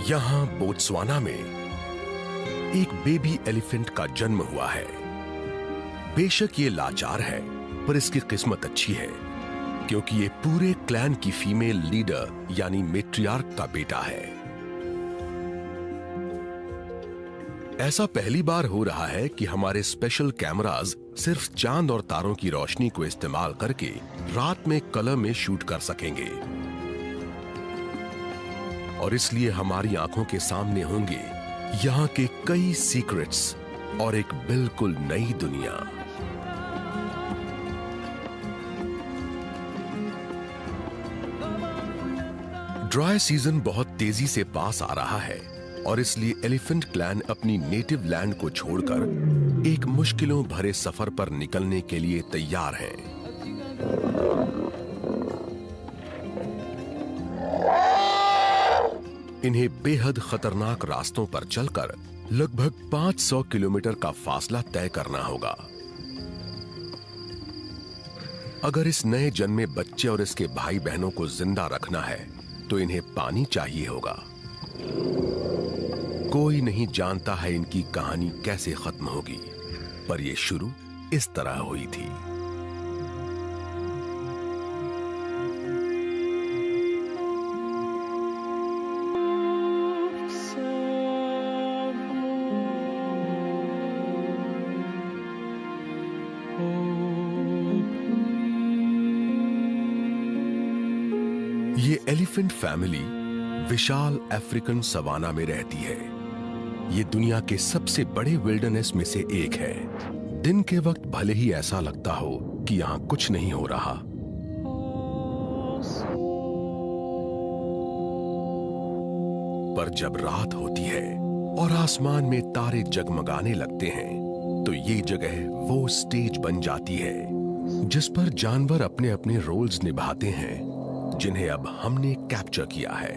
यहाँ बोत्सवाना में एक बेबी एलिफेंट का जन्म हुआ है। बेशक ये लाचार है, पर इसकी किस्मत अच्छी है क्योंकि ये पूरे क्लैन की फीमेल लीडर यानी मैट्रियार्क का बेटा है। ऐसा पहली बार हो रहा है कि हमारे स्पेशल कैमरास सिर्फ चांद और तारों की रोशनी को इस्तेमाल करके रात में कलर में शूट कर सकेंगे, और इसलिए हमारी आंखों के सामने होंगे यहाँ के कई सीक्रेट्स और एक बिल्कुल नई दुनिया। ड्राई सीजन बहुत तेजी से पास आ रहा है और इसलिए एलिफेंट क्लैन अपनी नेटिव लैंड को छोड़कर एक मुश्किलों भरे सफर पर निकलने के लिए तैयार है। इन्हें बेहद खतरनाक रास्तों पर चलकर लगभग 500 किलोमीटर का फासला तय करना होगा। अगर इस नए जन्मे बच्चे और इसके भाई बहनों को जिंदा रखना है तो इन्हें पानी चाहिए होगा। कोई नहीं जानता है इनकी कहानी कैसे खत्म होगी, पर यह शुरू इस तरह हुई थी। ये एलिफेंट फैमिली विशाल अफ्रीकन सवाना में रहती है। ये दुनिया के सबसे बड़े विल्डरनेस में से एक है। दिन के वक्त भले ही ऐसा लगता हो कि यहां कुछ नहीं हो रहा, पर जब रात होती है और आसमान में तारे जगमगाने लगते हैं तो ये जगह वो स्टेज बन जाती है जिस पर जानवर अपने अपने रोल्स निभाते हैं जिन्हें अब हमने कैप्चर किया है।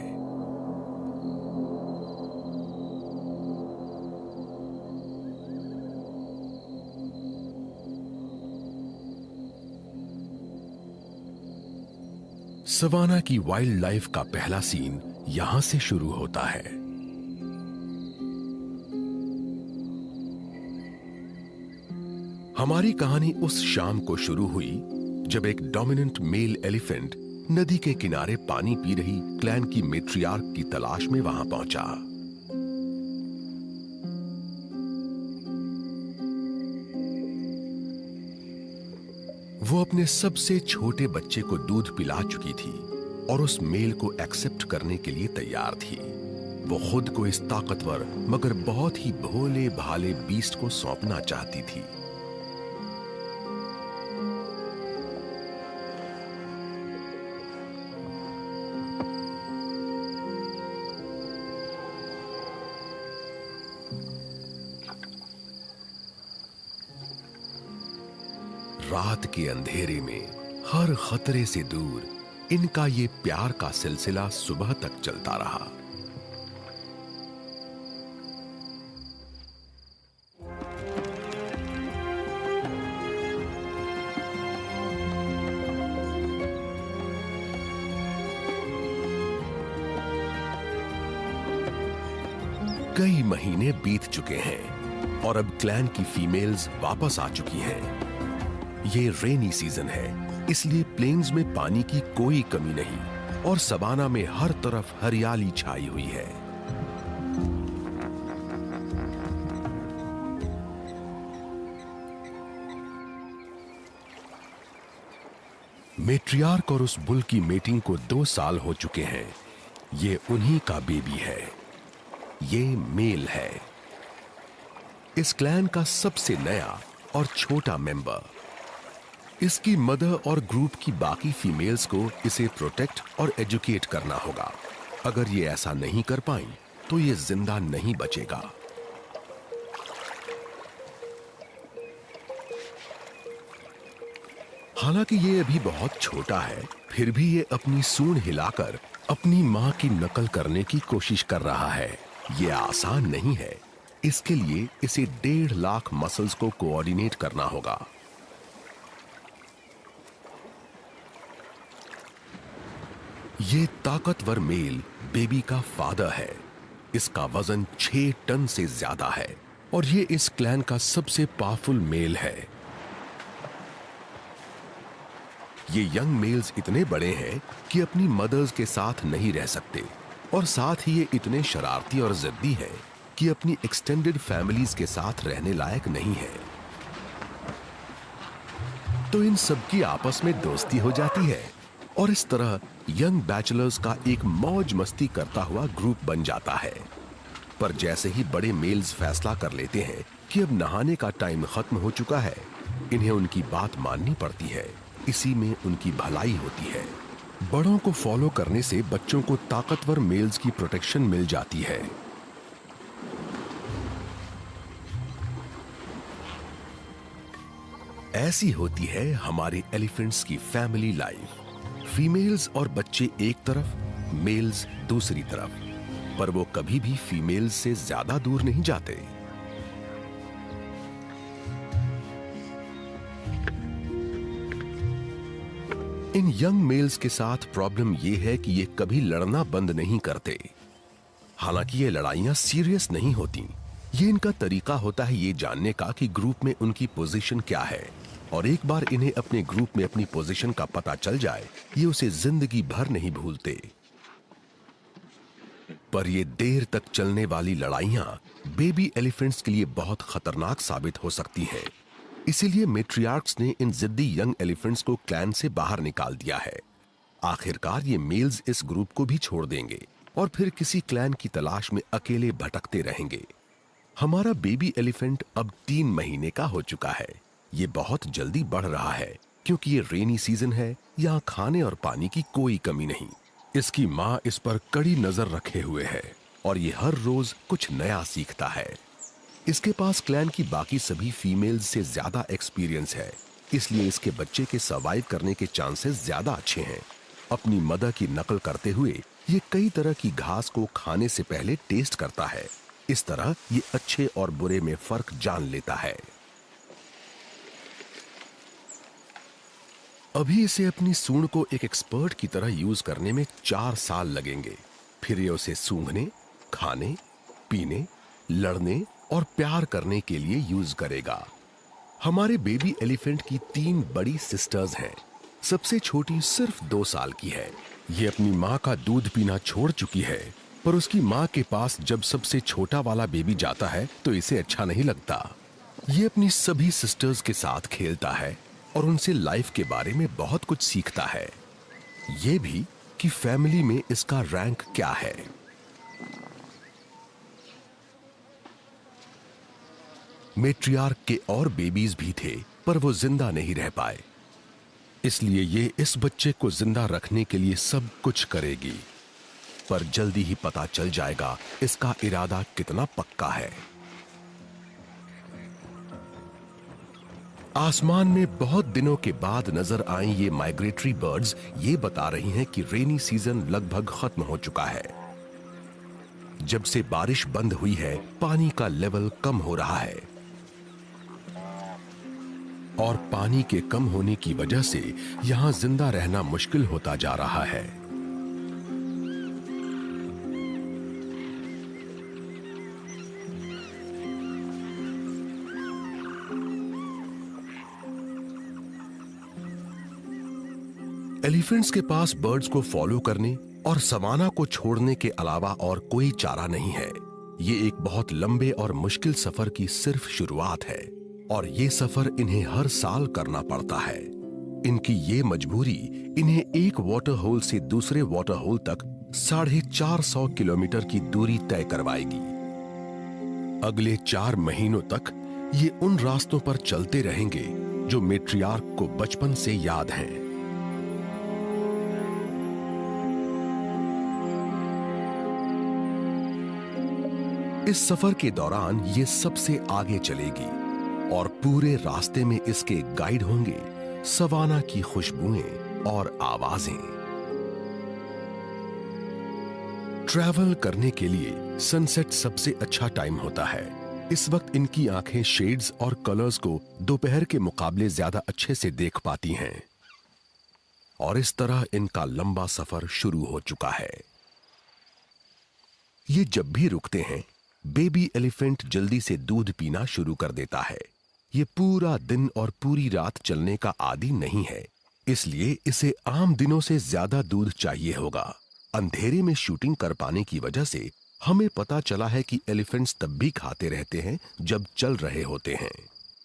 सवाना की वाइल्ड लाइफ का पहला सीन यहां से शुरू होता है। हमारी कहानी उस शाम को शुरू हुई जब एक डोमिनेंट मेल एलिफेंट नदी के किनारे पानी पी रही क्लैन की मैट्रियार्क की तलाश में वहां पहुंचा। वो अपने सबसे छोटे बच्चे को दूध पिला चुकी थी और उस मेल को एक्सेप्ट करने के लिए तैयार थी। वो खुद को इस ताकतवर मगर बहुत ही भोले भाले बीस्ट को सौंपना चाहती थी। रात के अंधेरे में हर खतरे से दूर इनका ये प्यार का सिलसिला सुबह तक चलता रहा। कई महीने बीत चुके हैं और अब क्लैन की फीमेल्स वापस आ चुकी हैं। ये रेनी सीजन है, इसलिए प्लेन्स में पानी की कोई कमी नहीं और सवाना में हर तरफ हरियाली छाई हुई है। मैट्रियार्क और उस बुल की मेटिंग को 2 साल हो चुके हैं। ये उन्हीं का बेबी है। ये मेल है, इस क्लैन का सबसे नया और छोटा मेंबर। इसकी मदर और ग्रुप की बाकी फीमेल्स को इसे प्रोटेक्ट और एजुकेट करना होगा। अगर ये ऐसा नहीं कर पाई तो ये जिंदा नहीं बचेगा। हालांकि ये अभी बहुत छोटा है, फिर भी ये अपनी सूंड हिलाकर अपनी मां की नकल करने की कोशिश कर रहा है। ये आसान नहीं है। इसके लिए इसे 1.5 लाख मसल्स को कोऑर्डिनेट करना होगा। ये ताकतवर मेल बेबी का फादर है। इसका वजन 6 टन से ज्यादा है और ये इस क्लैन का सबसे पावरफुल मेल है। ये यंग मेल्स इतने बड़े हैं कि अपनी मदर्स के साथ नहीं रह सकते और साथ ही ये इतने शरारती और जिद्दी हैं कि अपनी एक्सटेंडेड फैमिलीज के साथ रहने लायक नहीं है। तो इन सबकी आपस में दोस्ती हो जाती है और इस तरह यंग बैचलर्स का एक मौज मस्ती करता हुआ ग्रुप बन जाता है। पर जैसे ही बड़े मेल्स फैसला कर लेते हैं कि अब नहाने का टाइम खत्म हो चुका है, इन्हें उनकी बात माननी पड़ती है। इसी में उनकी भलाई होती है। बड़ों को फॉलो करने से बच्चों को ताकतवर मेल्स की प्रोटेक्शन मिल जाती है। ऐसी होती है हमारे एलिफेंट्स की फैमिली लाइफ। फीमेल्स और बच्चे एक तरफ, मेल्स दूसरी तरफ, पर वो कभी भी फीमेल्स से ज्यादा दूर नहीं जाते। इन यंग मेल्स के साथ प्रॉब्लम यह है कि ये कभी लड़ना बंद नहीं करते। हालांकि ये लड़ाइयां सीरियस नहीं होती। ये इनका तरीका होता है ये जानने का कि ग्रुप में उनकी पोजीशन क्या है, और एक बार इन्हें अपने ग्रुप में अपनी पोजीशन का पता चल जाए, ये उसे जिंदगी भर नहीं भूलते। पर ये देर तक चलने वाली लड़ाइयां बेबी एलिफेंट्स के लिए बहुत खतरनाक साबित हो सकती हैं। इसीलिए मैट्रियार्क्स ने इन जिद्दी यंग एलिफेंट्स को क्लैन से बाहर निकाल दिया है। आखिरकार ये मेल्स इस ग्रुप को भी छोड़ देंगे और फिर किसी क्लैन की तलाश में अकेले भटकते रहेंगे। हमारा बेबी एलिफेंट अब 3 महीने का हो चुका है। ये बहुत जल्दी बढ़ रहा है क्योंकि ये रेनी सीजन है, यहाँ खाने और पानी की कोई कमी नहीं। इसकी माँ इस पर कड़ी नजर रखे हुए है और ये हर रोज कुछ नया सीखता है। इसके पास क्लैन की बाकी सभी फीमेल्स से ज्यादा एक्सपीरियंस है, इसलिए इसके बच्चे के सर्वाइव करने के चांसेस ज्यादा अच्छे हैं। अपनी मदर की नकल करते हुए ये कई तरह की घास को खाने से पहले टेस्ट करता है। इस तरह ये अच्छे और बुरे में फर्क जान लेता है। अभी इसे अपनी सूंड को एक एक्सपर्ट की तरह यूज करने में 4 साल लगेंगे। फिर ये उसे सूंघने, खाने, पीने, लड़ने और प्यार करने के लिए यूज करेगा। हमारे बेबी एलिफेंट की 3 बड़ी सिस्टर्स हैं। सबसे छोटी सिर्फ 2 साल की है। ये अपनी माँ का दूध पीना छोड़ चुकी है, पर उसकी माँ के पास जब सबसे छोटा वाला बेबी जाता है तो इसे अच्छा नहीं लगता। ये अपनी सभी सिस्टर्स के साथ खेलता है और उनसे लाइफ के बारे में बहुत कुछ सीखता है। ये भी कि फैमिली में इसका रैंक क्या है। मैट्रियार्क के और बेबीज भी थे, पर वो जिंदा नहीं रह पाए। इसलिए ये इस बच्चे को जिंदा रखने के लिए सब कुछ करेगी। पर जल्दी ही पता चल जाएगा इसका इरादा कितना पक्का है। आसमान में बहुत दिनों के बाद नजर आई ये माइग्रेटरी बर्ड्स ये बता रही हैं कि रेनी सीजन लगभग खत्म हो चुका है। जब से बारिश बंद हुई है, पानी का लेवल कम हो रहा है और पानी के कम होने की वजह से यहां जिंदा रहना मुश्किल होता जा रहा है। एलिफेंट्स के पास बर्ड्स को फॉलो करने और सवाना को छोड़ने के अलावा और कोई चारा नहीं है। ये एक बहुत लंबे और मुश्किल सफर की सिर्फ शुरुआत है और ये सफर इन्हें हर साल करना पड़ता है। इनकी ये मजबूरी इन्हें एक वाटर होल से दूसरे वाटर होल तक 450 किलोमीटर की दूरी तय करवाएगी। अगले 4 महीनों तक ये उन रास्तों पर चलते रहेंगे जो मैट्रियार्क को बचपन से याद हैं। इस सफर के दौरान ये सबसे आगे चलेगी और पूरे रास्ते में इसके गाइड होंगे सवाना की खुशबुएं और आवाजें। ट्रैवल करने के लिए सनसेट सबसे अच्छा टाइम होता है। इस वक्त इनकी आंखें शेड्स और कलर्स को दोपहर के मुकाबले ज्यादा अच्छे से देख पाती हैं और इस तरह इनका लंबा सफर शुरू हो चुका है। ये जब भी रुकते हैं, बेबी एलिफेंट जल्दी से दूध पीना शुरू कर देता है। ये पूरा दिन और पूरी रात चलने का आदी नहीं है, इसलिए इसे आम दिनों से ज्यादा दूध चाहिए होगा। अंधेरे में शूटिंग कर पाने की वजह से हमें पता चला है कि एलिफेंट्स तब भी खाते रहते हैं जब चल रहे होते हैं।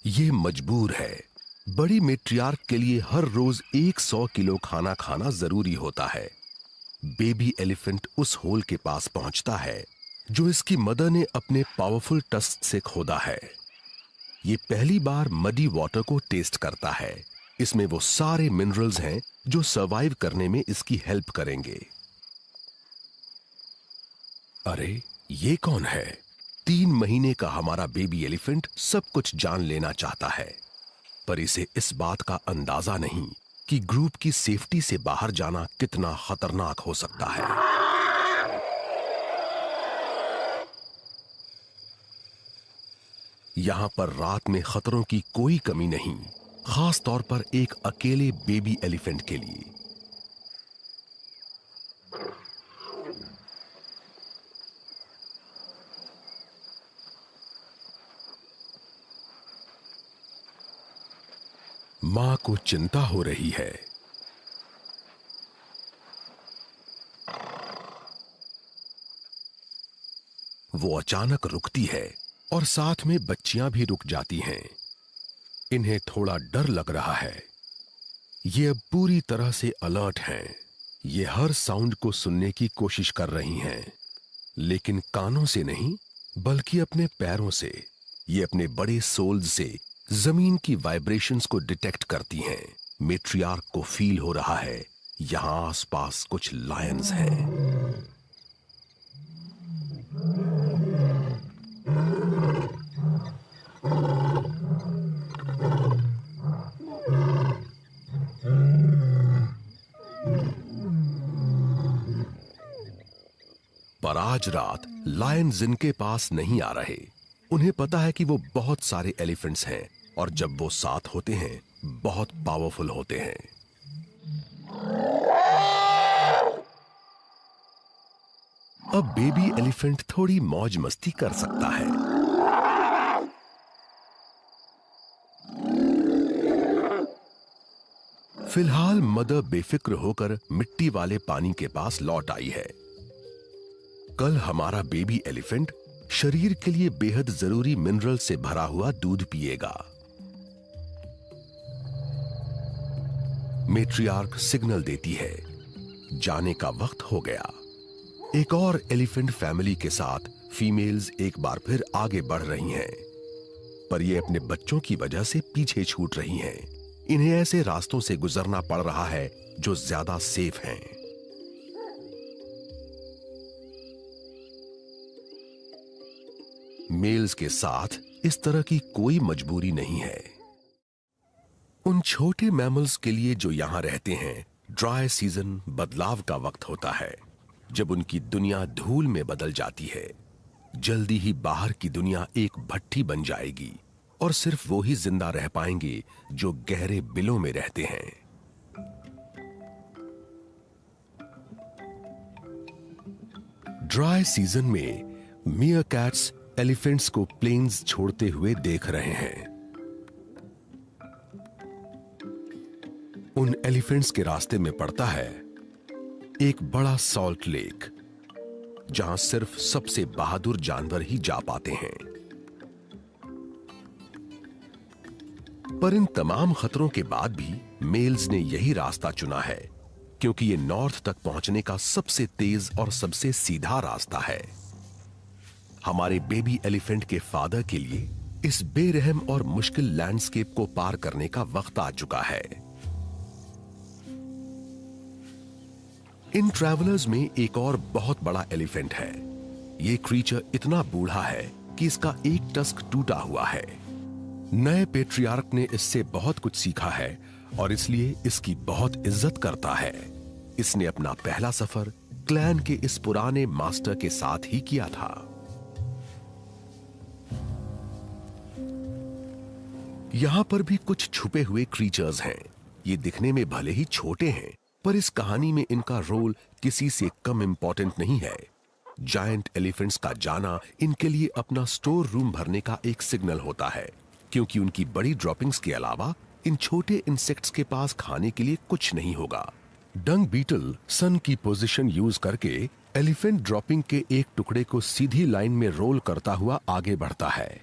ये मजबूर है। बड़ी मैट्रियार्क के लिए हर रोज 100 किलो खाना खाना जरूरी होता है। बेबी एलिफेंट उस होल के पास पहुंचता है जो इसकी मदर ने अपने पावरफुल टस्क से खोदा है। ये पहली बार मडी वाटर को टेस्ट करता है। इसमें वो सारे मिनरल्स हैं जो सरवाइव करने में इसकी हेल्प करेंगे। अरे ये कौन है? 3 महीने का हमारा बेबी एलिफेंट सब कुछ जान लेना चाहता है, पर इसे इस बात का अंदाजा नहीं कि ग्रुप की सेफ्टी से बाहर जाना कितना खतरनाक हो सकता है। यहां पर रात में खतरों की कोई कमी नहीं, खास तौर पर एक अकेले बेबी एलिफेंट के लिए। मां को चिंता हो रही है। वो अचानक रुकती है और साथ में बच्चियां भी रुक जाती हैं। इन्हें थोड़ा डर लग रहा है। ये अब पूरी तरह से अलर्ट हैं। ये हर साउंड को सुनने की कोशिश कर रही हैं, लेकिन कानों से नहीं बल्कि अपने पैरों से। ये अपने बड़े सोल्स से जमीन की वाइब्रेशंस को डिटेक्ट करती हैं। मैट्रियार्क को फील हो रहा है यहां आसपास कुछ लायंस हैं। पर आज रात लायन जिनके पास नहीं आ रहे। उन्हें पता है कि वो बहुत सारे एलिफेंट्स हैं और जब वो साथ होते हैं बहुत पावरफुल होते हैं। अब बेबी एलिफेंट थोड़ी मौज मस्ती कर सकता है। फिलहाल मदर बेफिक्र होकर मिट्टी वाले पानी के पास लौट आई है। कल हमारा बेबी एलिफेंट शरीर के लिए बेहद जरूरी मिनरल से भरा हुआ दूध पिएगा। मैट्रियार्क सिग्नल देती है, जाने का वक्त हो गया। एक और एलिफेंट फैमिली के साथ फीमेल्स एक बार फिर आगे बढ़ रही हैं, पर ये अपने बच्चों की वजह से पीछे छूट रही हैं। इन्हें ऐसे रास्तों से गुजरना पड़ रहा है जो ज्यादा सेफ हैं। मेल्स के साथ इस तरह की कोई मजबूरी नहीं है। उन छोटे मैमल्स के लिए जो यहां रहते हैं, ड्राई सीजन बदलाव का वक्त होता है, जब उनकी दुनिया धूल में बदल जाती है। जल्दी ही बाहर की दुनिया एक भट्ठी बन जाएगी और सिर्फ वो ही जिंदा रह पाएंगे जो गहरे बिलों में रहते हैं। ड्राई सीजन में मीयरकैट्स एलिफेंट्स को प्लेन्स छोड़ते हुए देख रहे हैं। उन एलिफेंट्स के रास्ते में पड़ता है एक बड़ा सॉल्ट लेक, जहां सिर्फ सबसे बहादुर जानवर ही जा पाते हैं। पर इन तमाम खतरों के बाद भी मेल्स ने यही रास्ता चुना है, क्योंकि ये नॉर्थ तक पहुंचने का सबसे तेज और सबसे सीधा रास्ता है। हमारे बेबी एलिफेंट के फादर के लिए इस बेरहम और मुश्किल लैंडस्केप को पार करने का वक्त आ चुका है। इन ट्रैवलर्स में एक और बहुत बड़ा एलिफेंट है। ये क्रीचर इतना बूढ़ा है कि इसका एक टस्क टूटा हुआ है। नए पेट्रियार्क ने इससे बहुत कुछ सीखा है और इसलिए इसकी बहुत इज्जत करता है। इसने अपना पहला सफर क्लैन के इस पुराने मास्टर के साथ ही किया था। यहां पर भी कुछ छुपे हुए क्रीचर्स हैं। ये दिखने में भले ही छोटे हैं, पर इस कहानी में इनका रोल किसी से कम इंपॉर्टेंट नहीं है। जायंट एलिफेंट्स का जाना इनके लिए अपना स्टोर रूम भरने का एक सिग्नल होता है, क्योंकि उनकी बड़ी ड्रॉपिंग्स के अलावा इन छोटे इंसेक्ट्स के पास खाने के लिए कुछ नहीं होगा। डंग बीटल सन की पोजीशन यूज करके एलिफेंट ड्रॉपिंग के एक टुकड़े को सीधी लाइन में रोल करता हुआ आगे बढ़ता है।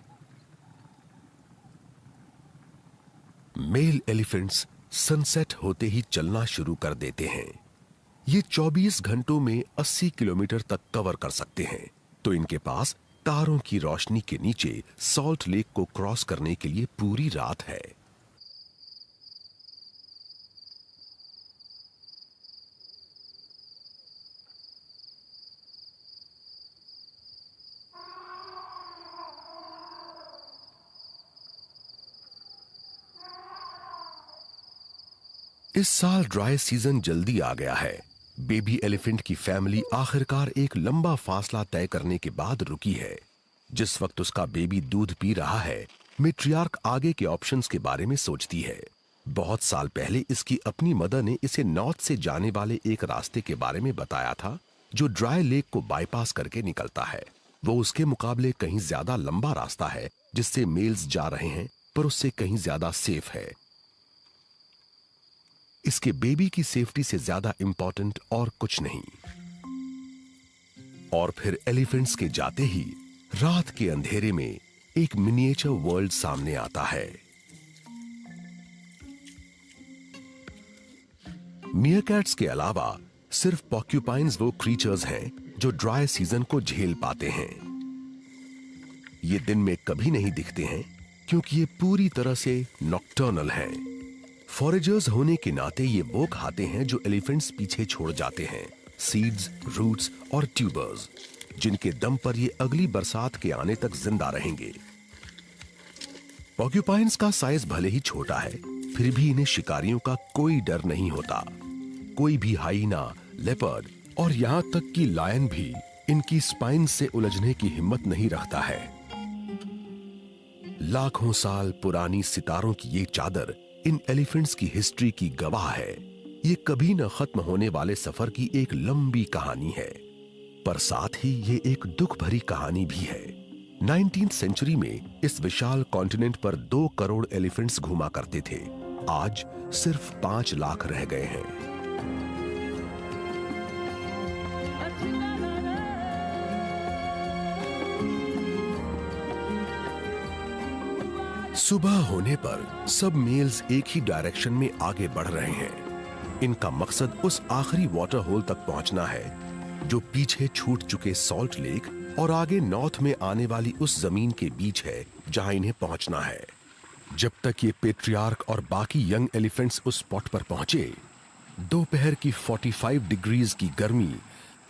मेल एलिफेंट्स सनसेट होते ही चलना शुरू कर देते हैं। ये 24 घंटों में 80 किलोमीटर तक कवर कर सकते हैं, तो इनके पास तारों की रोशनी के नीचे सॉल्ट लेक को क्रॉस करने के लिए पूरी रात है। इस साल ड्राई सीजन जल्दी आ गया है। बेबी एलिफेंट की फैमिली आखिरकार एक लंबा फासला तय करने के बाद रुकी है। जिस वक्त उसका बेबी दूध पी रहा है, मैट्रियार्क आगे के ऑप्शंस के बारे में सोचती है। बहुत साल पहले इसकी अपनी मदर ने इसे नॉर्थ से जाने वाले एक रास्ते के बारे में बताया था, जो ड्राई लेक को बाईपास करके निकलता है। वो उसके मुकाबले कहीं ज्यादा लंबा रास्ता है जिससे मेल्स जा रहे हैं, पर उससे कहीं ज्यादा सेफ है। इसके बेबी की सेफ्टी से ज्यादा इंपॉर्टेंट और कुछ नहीं। और फिर एलिफेंट्स के जाते ही रात के अंधेरे में एक मिनिएचर वर्ल्ड सामने आता है। मियरकैट्स के अलावा सिर्फ पॉर्क्यूपाइन्स वो क्रीचर्स हैं जो ड्राई सीजन को झेल पाते हैं। ये दिन में कभी नहीं दिखते हैं क्योंकि ये पूरी तरह से नॉकटर्नल हैं। फॉरेजर्स होने के नाते ये वो खाते हैं जो एलिफेंट्स पीछे छोड़ जाते हैं, सीड्स, रूट्स और ट्यूबर्स, जिनके दम पर ये अगली बरसात के आने तक जिंदा रहेंगे। पॉर्क्यूपाइन्स का साइज भले ही छोटा है, फिर भी इन्हें शिकारियों का कोई डर नहीं होता। कोई भी हाइना, लेपर्ड और यहां तक कि लायन भी इनकी स्पाइन से उलझने की हिम्मत नहीं रखता है। लाखों साल पुरानी सितारों की ये चादर इन एलिफेंट्स की हिस्ट्री की गवाह है। ये कभी न खत्म होने वाले सफर की एक लंबी कहानी है, पर साथ ही ये एक दुख भरी कहानी भी है। 19th सेंचुरी में इस विशाल कॉन्टिनेंट पर 2 करोड़ एलिफेंट्स घूमा करते थे। आज सिर्फ 5 लाख रह गए हैं। सुबह होने पर सब मेल्स एक ही डायरेक्शन में आगे बढ़ रहे हैं। इनका मकसद उस आखिरी वाटर होल तक पहुंचना है जो पीछे छूट चुके सॉल्ट लेक और आगे नॉर्थ में आने वाली उस जमीन के बीच है जहां इन्हें पहुंचना है। जब तक ये पेट्रियार्क और बाकी यंग एलिफेंट्स उस स्पॉट पर पहुंचे, दोपहर की 45 डिग्रीज की गर्मी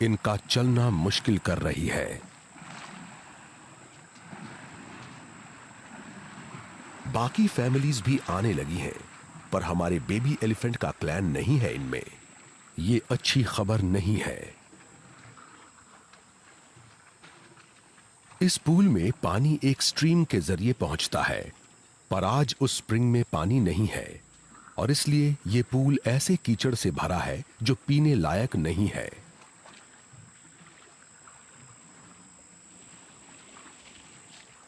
इनका चलना मुश्किल कर रही है। बाकी फैमिलीज भी आने लगी हैं, पर हमारे बेबी एलिफेंट का क्लैन नहीं है इनमें। ये अच्छी खबर नहीं है। इस पूल में पानी एक स्ट्रीम के जरिए पहुंचता है, पर आज उस स्प्रिंग में पानी नहीं है और इसलिए ये पूल ऐसे कीचड़ से भरा है जो पीने लायक नहीं है।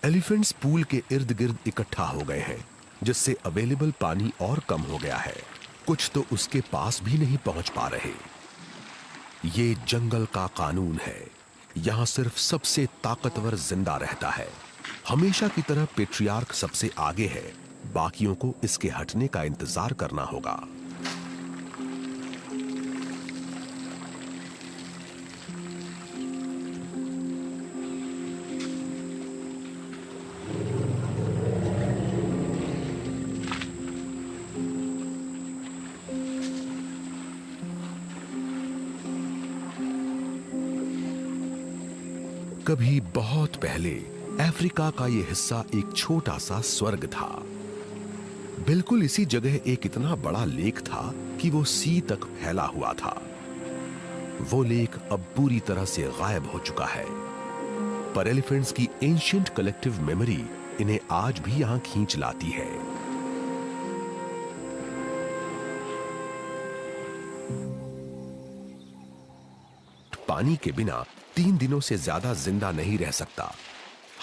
एलिफेंट्स पूल के इर्द गिर्द इकट्ठा हो गए हैं, जिससे अवेलेबल पानी और कम हो गया है। कुछ तो उसके पास भी नहीं पहुंच पा रहे। ये जंगल का कानून है। यहां सिर्फ सबसे ताकतवर जिंदा रहता है। हमेशा की तरह पेट्रियार्क सबसे आगे है। बाकियों को इसके हटने का इंतजार करना होगा। कभी बहुत पहले अफ्रीका का यह हिस्सा एक छोटा सा स्वर्ग था। बिल्कुल इसी जगह एक इतना बड़ा लेक था कि वो सी तक फैला हुआ था। वो लेक अब पूरी तरह से गायब हो चुका है, पर एलिफेंट्स की एंशिएंट कलेक्टिव मेमोरी इन्हें आज भी यहां खींच लाती है। पानी के बिना 3 दिनों से ज्यादा जिंदा नहीं रह सकता।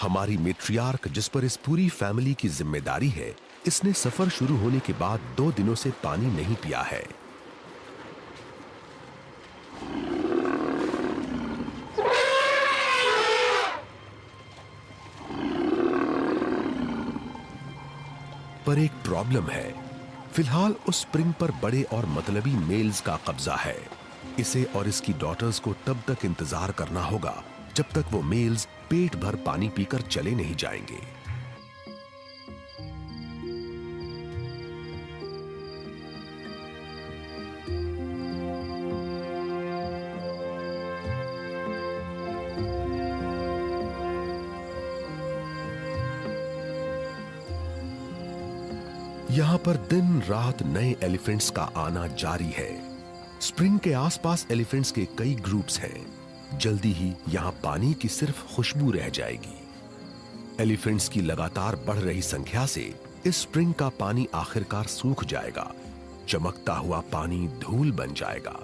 हमारी मेट्रियार्क, जिस पर इस पूरी फैमिली की जिम्मेदारी है, इसने सफर शुरू होने के बाद 2 दिनों से पानी नहीं पिया है। पर एक प्रॉब्लम है। फिलहाल उस स्प्रिंग पर बड़े और मतलबी मेल्स का कब्जा है। इसे और इसकी डॉटर्स को तब तक इंतजार करना होगा जब तक वो मेल्स पेट भर पानी पीकर चले नहीं जाएंगे। यहां पर दिन रात नए एलिफेंट्स का आना जारी है। स्प्रिंग के आसपास एलिफेंट्स के कई ग्रुप्स हैं। जल्दी ही यहां पानी की सिर्फ खुशबू रह जाएगी। एलिफेंट्स की लगातार बढ़ रही संख्या से इस स्प्रिंग का पानी आखिरकार सूख जाएगा। चमकता हुआ पानी धूल बन जाएगा।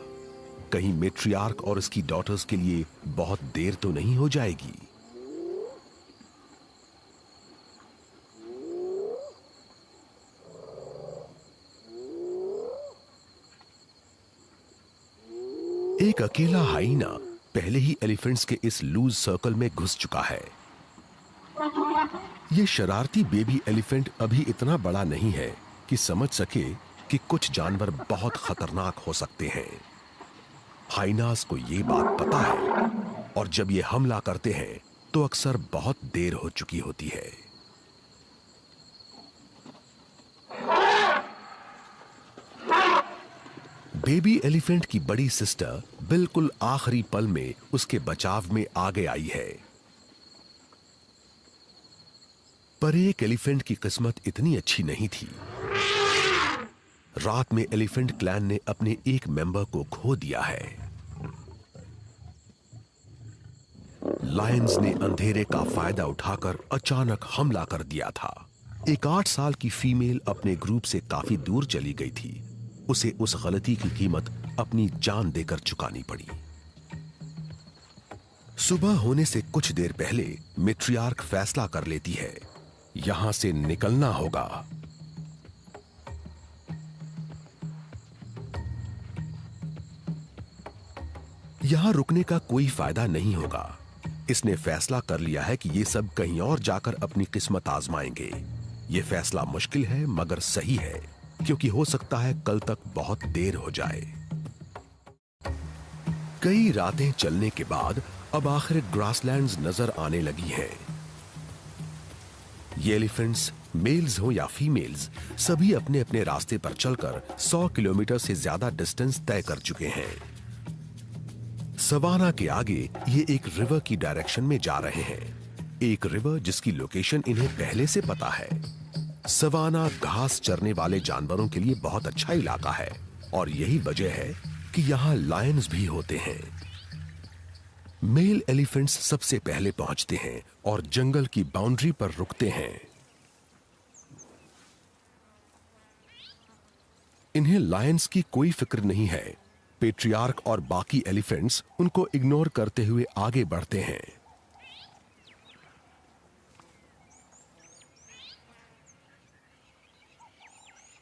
कहीं मेट्रियार्क और उसकी डॉटर्स के लिए बहुत देर तो नहीं हो जाएगी? एक अकेला हाइना पहले ही एलिफेंट्स के इस लूज सर्कल में घुस चुका है। ये शरारती बेबी एलिफेंट अभी इतना बड़ा नहीं है कि समझ सके कि कुछ जानवर बहुत खतरनाक हो सकते हैं। हाइनास को ये बात पता है और जब ये हमला करते हैं तो अक्सर बहुत देर हो चुकी होती है। बेबी एलिफेंट की बड़ी सिस्टर बिल्कुल आखिरी पल में उसके बचाव में आगे आई है। पर एक एलिफेंट की किस्मत इतनी अच्छी नहीं थी। रात में एलिफेंट क्लैन ने अपने एक मेंबर को खो दिया है। लायंस ने अंधेरे का फायदा उठाकर अचानक हमला कर दिया था। एक 8 साल की फीमेल अपने ग्रुप से काफी दूर चली गई थी। उसे उस गलती की कीमत अपनी जान देकर चुकानी पड़ी। सुबह होने से कुछ देर पहले मेट्रियार्क फैसला कर लेती है, यहां से निकलना होगा। यहां रुकने का कोई फायदा नहीं होगा। इसने फैसला कर लिया है कि ये सब कहीं और जाकर अपनी किस्मत आजमाएंगे। ये फैसला मुश्किल है मगर सही है, क्योंकि हो सकता है कल तक बहुत देर हो जाए। कई रातें चलने के बाद अब आखिर ग्रासलैंड्स नजर आने लगी हैं। ये एलिफेंट्स, मेल्स हो या फीमेल्स, सभी अपने अपने रास्ते पर चलकर 100 किलोमीटर से ज्यादा डिस्टेंस तय कर चुके हैं। सवाना के आगे ये एक रिवर की डायरेक्शन में जा रहे हैं। एक रिवर जिसकी लोकेशन इन्हें पहले से पता है। सवाना घास चरने वाले जानवरों के लिए बहुत अच्छा इलाका है और यही वजह है कि यहां लायंस भी होते हैं। मेल एलिफेंट्स सबसे पहले पहुंचते हैं और जंगल की बाउंड्री पर रुकते हैं। इन्हें लायंस की कोई फिक्र नहीं है। पेट्रियार्क और बाकी एलिफेंट्स उनको इग्नोर करते हुए आगे बढ़ते हैं।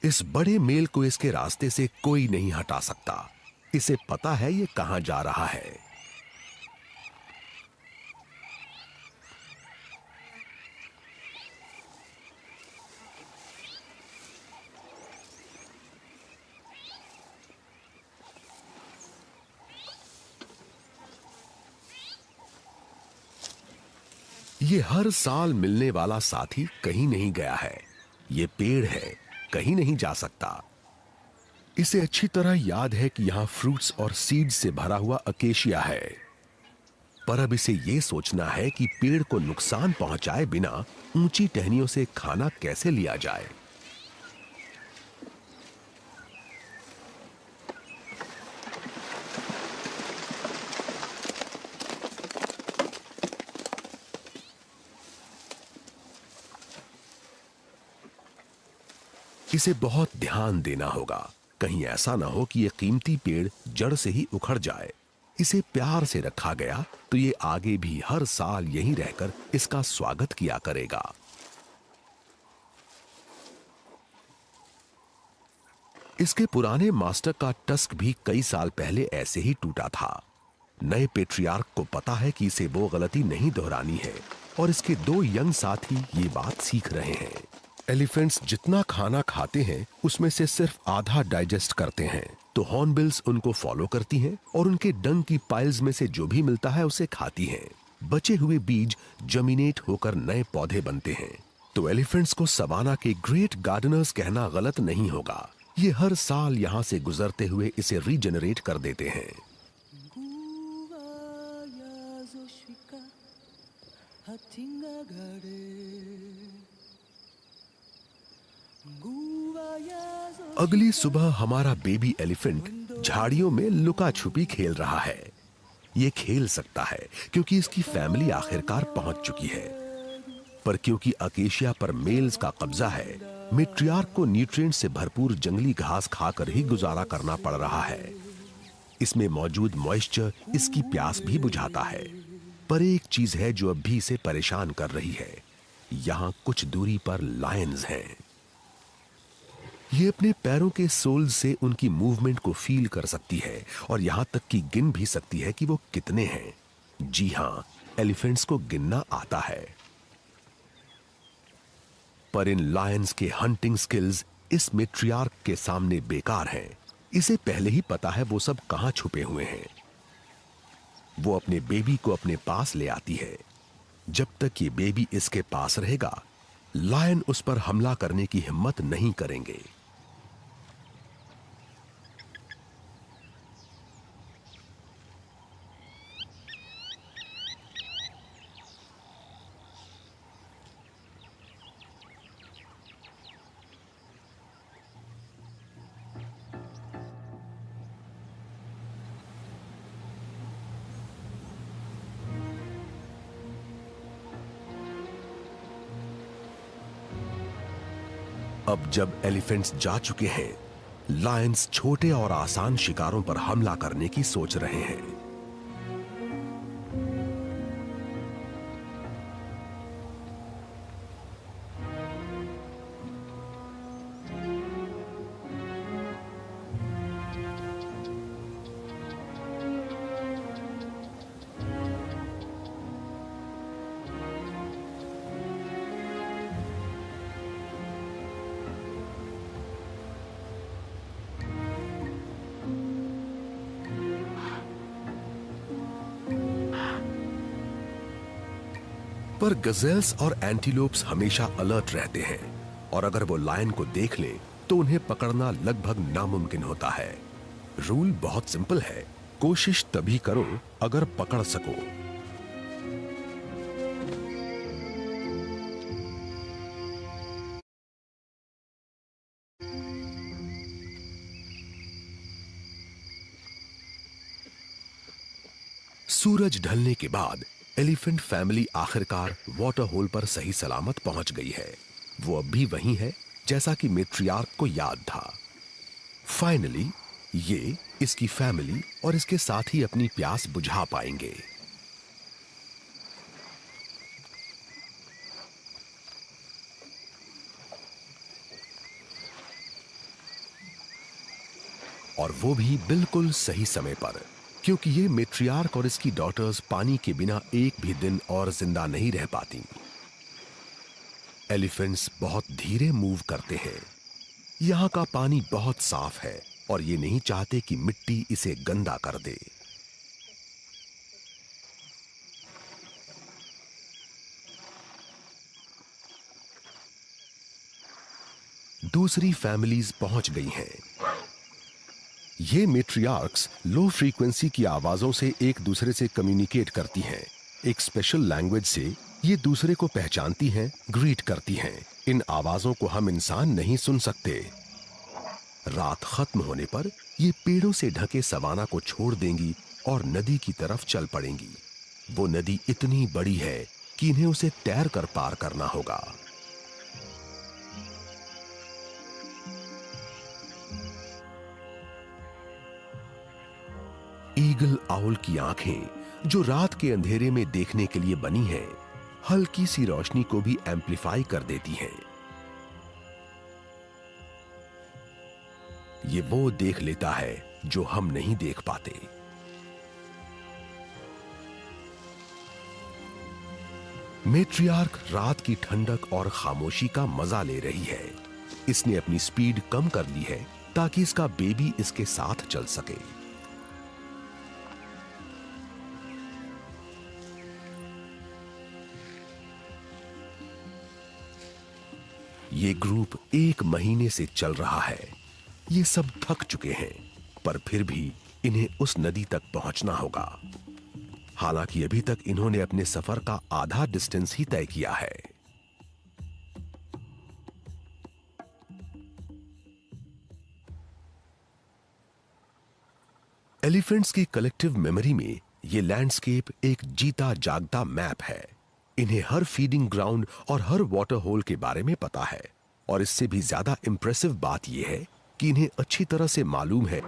इस बड़े मेल को इसके रास्ते से कोई नहीं हटा सकता। इसे पता है ये कहां जा रहा है। ये हर साल मिलने वाला साथी कहीं नहीं गया है। ये पेड़ है, कहीं नहीं जा सकता। इसे अच्छी तरह याद है कि यहां फ्रूट्स और सीड्स से भरा हुआ अकेशिया है। पर अब इसे यह सोचना है कि पेड़ को नुकसान पहुंचाए बिना ऊंची टहनियों से खाना कैसे लिया जाए। इसे बहुत ध्यान देना होगा, कहीं ऐसा ना हो कि यह कीमती पेड़ जड़ से ही उखड़ जाए। इसे प्यार से रखा गया तो ये आगे भी हर साल यहीं रहकर इसका स्वागत किया करेगा। इसके पुराने मास्टर का टस्क भी कई साल पहले ऐसे ही टूटा था। नए पेट्रियार्क को पता है कि इसे वो गलती नहीं दोहरानी है और इसके 2 यंग साथी ये बात सीख रहे हैं। एलिफेंट्स जितना खाना खाते हैं उसमें से सिर्फ आधा डाइजेस्ट करते हैं, तो हॉर्नबिल्स उनको फॉलो करती हैं और उनके डंग की पाइल्स में से जो भी मिलता है उसे खाती हैं। बचे हुए बीज जमीनेट होकर नए पौधे बनते हैं। तो एलिफेंट्स को सवाना के ग्रेट गार्डनर्स कहना गलत नहीं होगा। ये हर साल यहाँ से गुजरते हुए इसे रीजनरेट कर देते हैं। अगली सुबह हमारा बेबी एलिफेंट झाड़ियों में लुका छुपी खेल रहा है। ये खेल सकता है क्योंकि इसकी फैमिली आखिरकार पहुंच चुकी है, पर क्योंकि अकेशिया पर मेल्स का कब्जा है, मैट्रियार्क को न्यूट्रिएंट से भरपूर जंगली घास खाकर ही गुजारा करना पड़ रहा है। इसमें मौजूद मॉइस्चर इसकी प्यास भी बुझाता है, पर एक चीज है जो अब भी इसे परेशान कर रही है। यहां कुछ दूरी पर लायंस हैं। ये अपने पैरों के सोल्स से उनकी मूवमेंट को फील कर सकती है और यहां तक कि गिन भी सकती है कि वो कितने हैं। जी हां, एलिफेंट्स को गिनना आता है। पर इन लायंस के हंटिंग स्किल्स इस मैट्रियार्क के सामने बेकार हैं। इसे पहले ही पता है वो सब कहां छुपे हुए हैं। वो अपने बेबी को अपने पास ले आती है। जब तक ये बेबी इसके पास रहेगा, लायन उस पर हमला करने की हिम्मत नहीं करेंगे। अब जब एलिफेंट्स जा चुके हैं, लायंस छोटे और आसान शिकारों पर हमला करने की सोच रहे हैं। पर गजेल्स और एंटीलोप्स हमेशा अलर्ट रहते हैं और अगर वो लायन को देख लें तो उन्हें पकड़ना लगभग नामुमकिन होता है। रूल बहुत सिंपल है, कोशिश तभी करो अगर पकड़ सको। सूरज ढलने के बाद एलिफेंट फैमिली आखिरकार वाटर होल पर सही सलामत पहुंच गई है। वो अब भी वहीं है जैसा कि मैट्रियार्क को याद था। फाइनली ये, इसकी फैमिली और इसके साथ ही अपनी प्यास बुझा पाएंगे। और वो भी बिल्कुल सही समय पर, क्योंकि ये मैट्रियार्क और इसकी डॉटर्स पानी के बिना एक भी दिन और जिंदा नहीं रह पाती। एलिफेंट्स बहुत धीरे मूव करते हैं। यहां का पानी बहुत साफ है और ये नहीं चाहते कि मिट्टी इसे गंदा कर दे। दूसरी फैमिलीज पहुंच गई हैं। ये मैट्रियार्क्स लो फ्रीक्वेंसी की आवाजों से एक दूसरे से कम्युनिकेट करती हैं। एक स्पेशल लैंग्वेज से ये दूसरे को पहचानती हैं, ग्रीट करती हैं। इन आवाजों को हम इंसान नहीं सुन सकते। रात खत्म होने पर ये पेड़ों से ढके सवाना को छोड़ देंगी और नदी की तरफ चल पड़ेंगी। वो नदी इतनी बड़ी है कि इन्हें उसे तैर कर पार करना होगा। ईगल आउल की आंखें, जो रात के अंधेरे में देखने के लिए बनी हैं, हल्की सी रोशनी को भी एम्पलीफाई कर देती हैं। ये वो देख लेता है जो हम नहीं देख पाते। मैट्रियार्क रात की ठंडक और खामोशी का मजा ले रही है। इसने अपनी स्पीड कम कर ली है ताकि इसका बेबी इसके साथ चल सके। ये ग्रुप 1 महीने से चल रहा है। ये सब थक चुके हैं, पर फिर भी इन्हें उस नदी तक पहुंचना होगा। हालांकि अभी तक इन्होंने अपने सफर का आधा डिस्टेंस ही तय किया है। एलिफेंट्स की कलेक्टिव मेमोरी में ये लैंडस्केप एक जीता जागता मैप है। इन्हें हर फीडिंग ग्राउंड और हर वाटर होल के बारे में पता है, और इससे भी ज्यादा इंप्रेसिव बात यह है कि इन्हें अच्छी तरह से मालूम है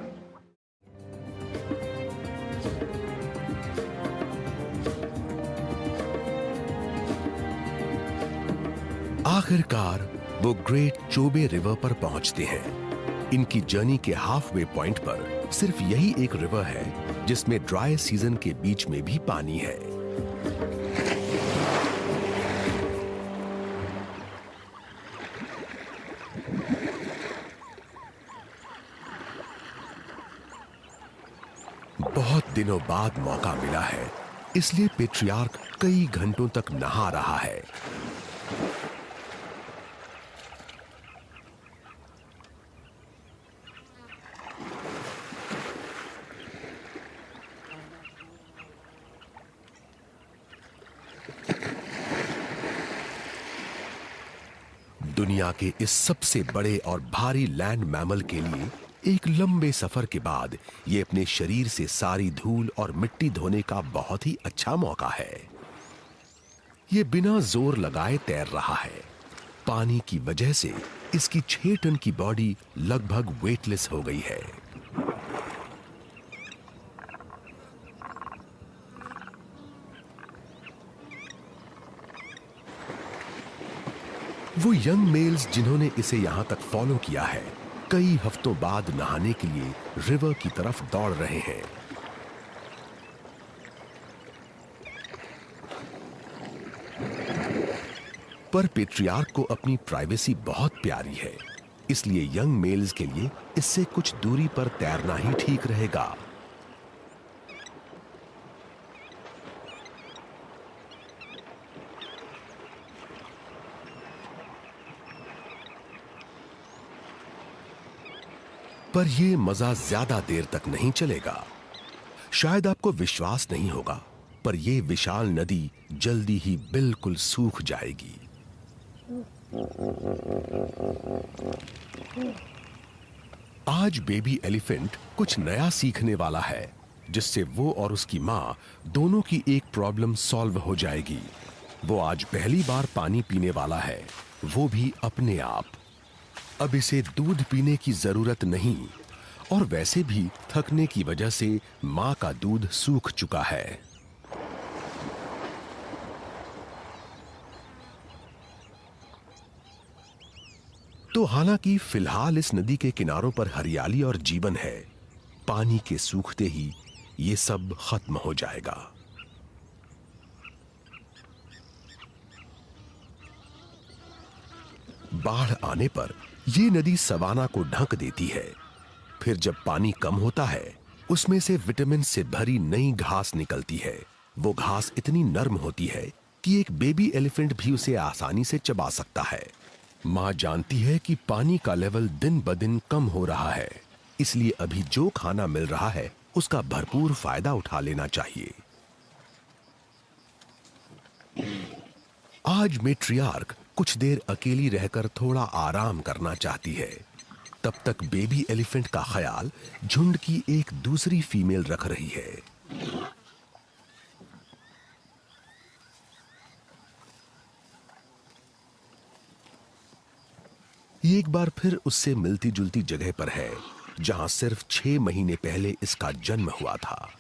आखिरकार वो ग्रेट चोबे रिवर पर पहुंचते हैं। इनकी जर्नी के हाफ वे पॉइंट पर सिर्फ यही एक रिवर है जिसमें ड्राई सीजन के बीच में भी पानी है। बहुत दिनों बाद मौका मिला है, इसलिए पेट्रियार्क कई घंटों तक नहा रहा है। दुनिया के इस सबसे बड़े और भारी लैंड मैमल के लिए एक लंबे सफर के बाद ये अपने शरीर से सारी धूल और मिट्टी धोने का बहुत ही अच्छा मौका है। ये बिना जोर लगाए तैर रहा है। पानी की वजह से इसकी 6 टन की बॉडी लगभग वेटलेस हो गई है। वो यंग मेल्स जिन्होंने इसे यहां तक फॉलो किया है, कई हफ्तों बाद नहाने के लिए रिवर की तरफ दौड़ रहे हैं। पर पेट्रियार्क को अपनी प्राइवेसी बहुत प्यारी है, इसलिए यंग मेल्स के लिए इससे कुछ दूरी पर तैरना ही ठीक रहेगा। पर यह मजा ज्यादा देर तक नहीं चलेगा। शायद आपको विश्वास नहीं होगा, पर यह विशाल नदी जल्दी ही बिल्कुल सूख जाएगी। आज बेबी एलिफेंट कुछ नया सीखने वाला है, जिससे वो और उसकी मां दोनों की एक प्रॉब्लम सॉल्व हो जाएगी। वो आज पहली बार पानी पीने वाला है, वो भी अपने आप। अब इसे दूध पीने की जरूरत नहीं, और वैसे भी थकने की वजह से मां का दूध सूख चुका है। तो हालांकि फिलहाल इस नदी के किनारों पर हरियाली और जीवन है, पानी के सूखते ही ये सब खत्म हो जाएगा। बाढ़ आने पर ये नदी सवाना को ढक देती है। फिर जब पानी कम होता है, उसमें से विटामिन से भरी नई घास निकलती है। वो घास इतनी नरम होती है कि एक बेबी एलिफेंट भी उसे आसानी से चबा सकता है। मां जानती है कि पानी का लेवल दिन ब दिन कम हो रहा है, इसलिए अभी जो खाना मिल रहा है उसका भरपूर फायदा उठा लेना चाहिए। आज मैट्रियार्क कुछ देर अकेली रहकर थोड़ा आराम करना चाहती है। तब तक बेबी एलिफेंट का ख्याल झुंड की एक दूसरी फीमेल रख रही है। ये एक बार फिर उससे मिलती जुलती जगह पर है, जहां सिर्फ 6 महीने पहले इसका जन्म हुआ था।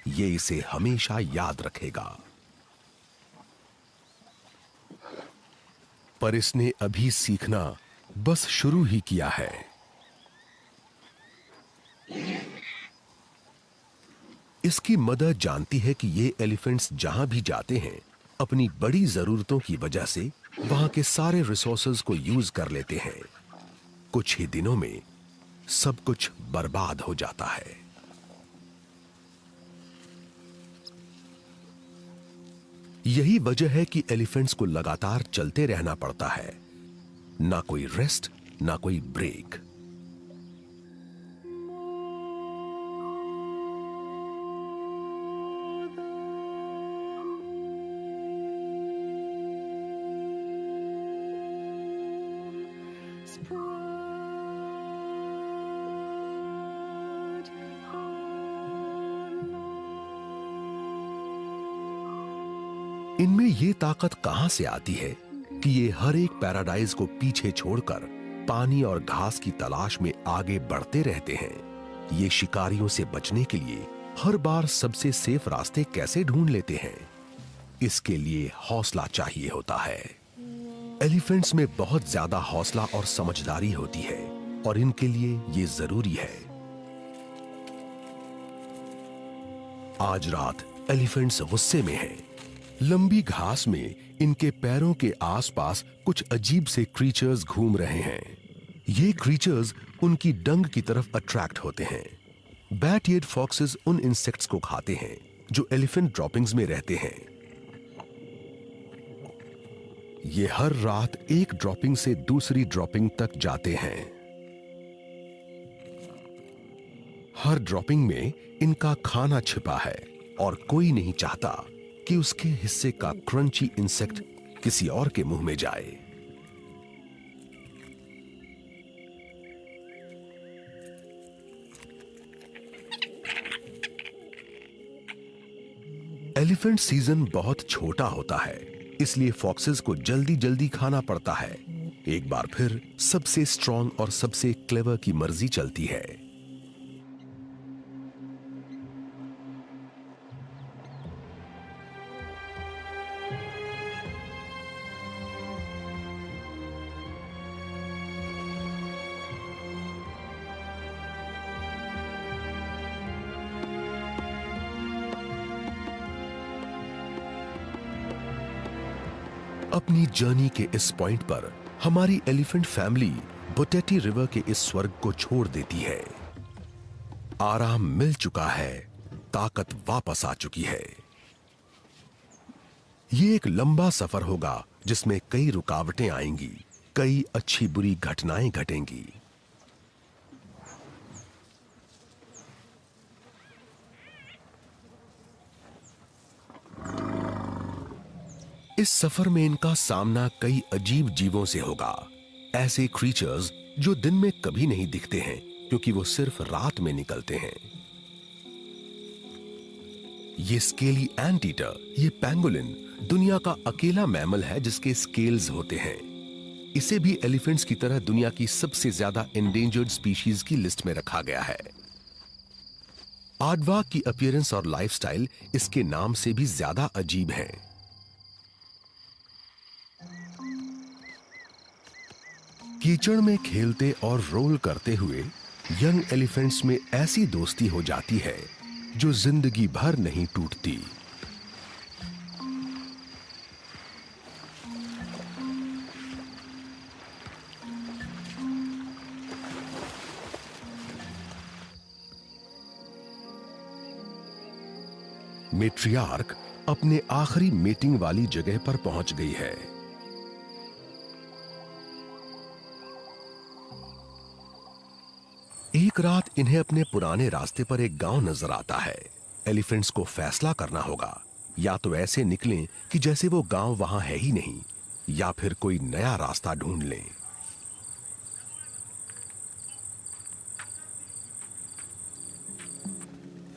ये इसे हमेशा याद रखेगा। पर इसने अभी सीखना बस शुरू ही किया है। इसकी मदर जानती है कि ये एलिफेंट्स जहां भी जाते हैं अपनी बड़ी जरूरतों की वजह से वहां के सारे रिसोर्सेज को यूज कर लेते हैं। कुछ ही दिनों में सब कुछ बर्बाद हो जाता है। यही वजह है कि एलिफेंट्स को लगातार चलते रहना पड़ता है, ना कोई रेस्ट, ना कोई ब्रेक। इनमें ये ताकत कहां से आती है कि ये हर एक पैराडाइज को पीछे छोड़कर पानी और घास की तलाश में आगे बढ़ते रहते हैं। ये शिकारियों से बचने के लिए हर बार सबसे सेफ रास्ते कैसे ढूंढ लेते हैं, इसके लिए हौसला चाहिए होता है। एलिफेंट्स में बहुत ज्यादा हौसला और समझदारी होती है और इनके लिए ये जरूरी है। आज रात एलिफेंट्स गुस्से में हैं। लंबी घास में इनके पैरों के आसपास कुछ अजीब से क्रीचर्स घूम रहे हैं। ये क्रीचर्स उनकी डंग की तरफ अट्रैक्ट होते हैं। बैट-ईयर्ड फॉक्सेस उन इंसेक्ट्स को खाते हैं जो एलिफेंट ड्रॉपिंग्स में रहते हैं। ये हर रात एक ड्रॉपिंग से दूसरी ड्रॉपिंग तक जाते हैं। हर ड्रॉपिंग में इनका खाना छिपा है और कोई नहीं चाहता कि उसके हिस्से का क्रंची इंसेक्ट किसी और के मुंह में जाए। एलिफेंट सीजन बहुत छोटा होता है, इसलिए फॉक्सेस को जल्दी जल्दी खाना पड़ता है। एक बार फिर सबसे स्ट्रॉन्ग और सबसे क्लेवर की मर्जी चलती है। अपनी जर्नी के इस पॉइंट पर हमारी एलिफेंट फैमिली बोटेटी रिवर के इस स्वर्ग को छोड़ देती है। आराम मिल चुका है, ताकत वापस आ चुकी है। ये एक लंबा सफर होगा जिसमें कई रुकावटें आएंगी, कई अच्छी बुरी घटनाएं घटेंगी। इस सफर में इनका सामना कई अजीब जीवों से होगा। ऐसे क्रीचर्स जो दिन में कभी नहीं दिखते हैं क्योंकि वो सिर्फ रात में निकलते हैं। ये स्केली एंटीटर, ये पैंगोलिन दुनिया का अकेला मैमल है जिसके स्केल्स होते हैं। इसे भी एलिफेंट्स की तरह दुनिया की सबसे ज्यादा एंडेंजर्ड स्पीशीज की लिस्ट में रखा गया है। आडवाक की अपीयरेंस और लाइफस्टाइल इसके नाम से भी ज्यादा अजीब है। कीचड़ में खेलते और रोल करते हुए यंग एलिफेंट्स में ऐसी दोस्ती हो जाती है जो जिंदगी भर नहीं टूटती। मैट्रियार्क अपने आखिरी मीटिंग वाली जगह पर पहुंच गई है। एक रात इन्हें अपने पुराने रास्ते पर एक गांव नजर आता है। एलिफेंट्स को फैसला करना होगा, या तो ऐसे निकलें कि जैसे वो गांव वहां है ही नहीं, या फिर कोई नया रास्ता ढूंढ लें।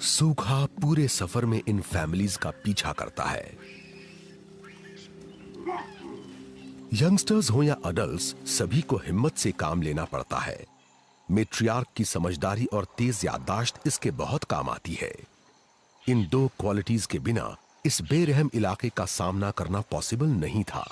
सूखा पूरे सफर में इन फैमिलीज का पीछा करता है। यंगस्टर्स हो या अडल्ट्स, सभी को हिम्मत से काम लेना पड़ता है। मेट्रियार्क की समझदारी और तेज याददाश्त इसके बहुत काम आती है। इन दो क्वालिटीज के बिना इस बेरहम इलाके का सामना करना पॉसिबल नहीं था।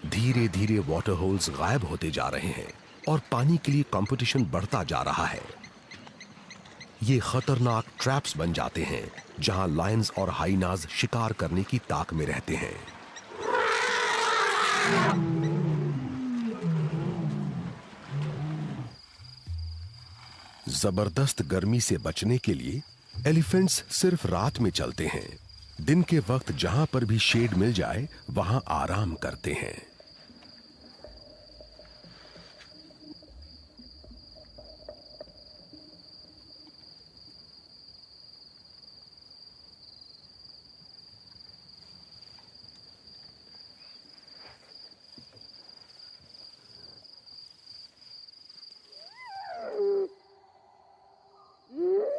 धीरे धीरे वाटर होल्स गायब होते जा रहे हैं और पानी के लिए कंपटीशन बढ़ता जा रहा है। ये खतरनाक ट्रैप्स बन जाते हैं जहां लायंस और हाइनाज शिकार करने की ताक में रहते हैं। जबरदस्त गर्मी से बचने के लिए एलिफेंट्स सिर्फ रात में चलते हैं। दिन के वक्त जहां पर भी शेड मिल जाए वहां आराम करते हैं।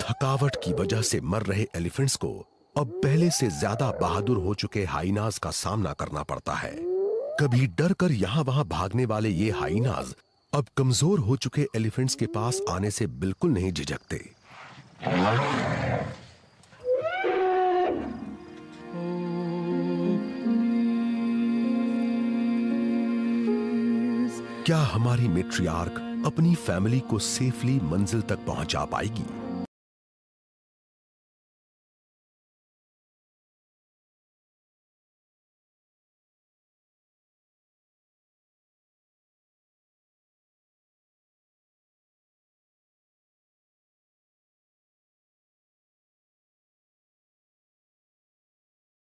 थकावट की वजह से मर रहे एलिफेंट्स को अब पहले से ज्यादा बहादुर हो चुके हाइनाज का सामना करना पड़ता है। कभी डर कर यहां वहां भागने वाले ये हाइनाज अब कमजोर हो चुके एलिफेंट्स के पास आने से बिल्कुल नहीं झिझकते। क्या हमारी मेट्रियार्क अपनी फैमिली को सेफली मंजिल तक पहुंचा पाएगी?